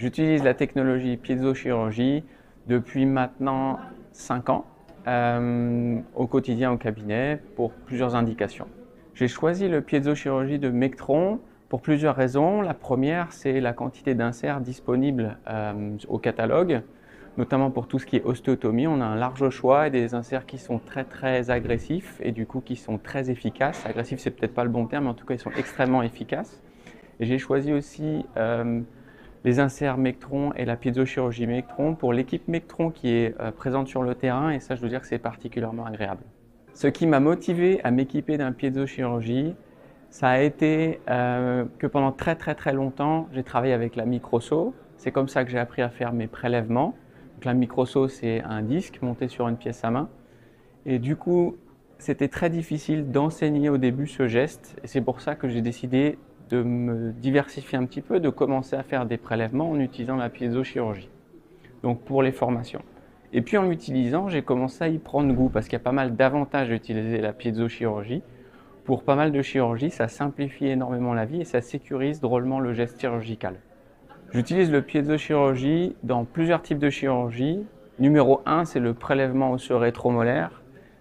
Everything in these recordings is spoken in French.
J'utilise la technologie piézochirurgie depuis maintenant 5 ans au quotidien au cabinet pour plusieurs indications. J'ai choisi le piézochirurgie de Mectron pour plusieurs raisons. La première, c'est la quantité d'inserts disponibles au catalogue, notamment pour tout ce qui est ostéotomie. On a un large choix et des inserts qui sont très agressifs et du coup qui sont très efficaces. Agressif, c'est peut-être pas le bon terme, mais en tout cas, ils sont extrêmement efficaces. Et j'ai choisi aussi les inserts Mectron et la piézochirurgie Mectron pour l'équipe Mectron qui est présente sur le terrain, et ça, je dois dire que c'est particulièrement agréable. Ce qui m'a motivé à m'équiper d'un piézochirurgie, ça a été que pendant très longtemps, j'ai travaillé avec la microsaut. C'est comme ça que j'ai appris à faire mes prélèvements. Donc, la microsaut, c'est un disque monté sur une pièce à main. Et du coup, c'était très difficile d'enseigner au début ce geste. Et c'est pour ça que j'ai décidé de me diversifier un petit peu, de commencer à faire des prélèvements en utilisant la piézochirurgie. Donc pour les formations. Et puis en l'utilisant, j'ai commencé à y prendre goût parce qu'il y a pas mal d'avantages d'utiliser la piézochirurgie. Pour pas mal de chirurgies, ça simplifie énormément la vie et ça sécurise drôlement le geste chirurgical. J'utilise le piézochirurgie dans plusieurs types de chirurgie. Numéro 1, c'est le prélèvement osseux rétromolaire.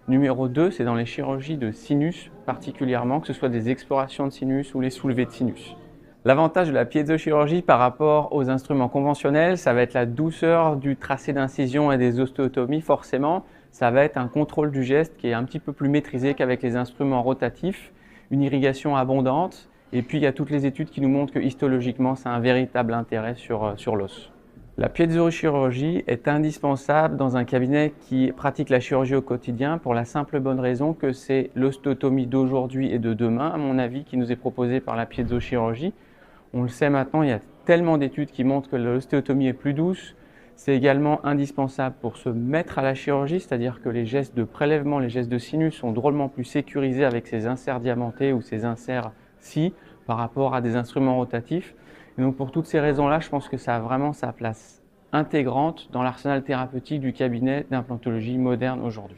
Numéro 2, c'est dans les chirurgies de sinus particulièrement, que ce soit des explorations de sinus ou les soulevés de sinus. L'avantage de la piézochirurgie par rapport aux instruments conventionnels, ça va être la douceur du tracé d'incision et des ostéotomies forcément. Ça va être un contrôle du geste qui est un petit peu plus maîtrisé qu'avec les instruments rotatifs, une irrigation abondante, et puis il y a toutes les études qui nous montrent que histologiquement, ça a un véritable intérêt sur l'os. La piézochirurgie est indispensable dans un cabinet qui pratique la chirurgie au quotidien pour la simple bonne raison que c'est l'ostéotomie d'aujourd'hui et de demain, à mon avis, qui nous est proposée par la piézochirurgie. On le sait maintenant, il y a tellement d'études qui montrent que l'ostéotomie est plus douce. C'est également indispensable pour se mettre à la chirurgie, c'est-à-dire que les gestes de prélèvement, les gestes de sinus sont drôlement plus sécurisés avec ces inserts diamantés ou ces inserts-ci par rapport à des instruments rotatifs. Et donc pour toutes ces raisons-là, je pense que ça a vraiment sa place intégrante dans l'arsenal thérapeutique du cabinet d'implantologie moderne aujourd'hui.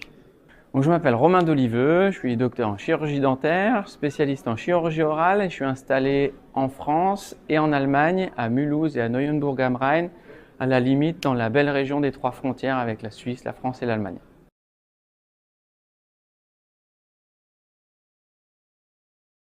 Donc je m'appelle Romain Doliveux, je suis docteur en chirurgie dentaire, spécialiste en chirurgie orale et je suis installé en France et en Allemagne, à Mulhouse et à Neuenburg am Rhein, à la limite dans la belle région des trois frontières avec la Suisse, la France et l'Allemagne.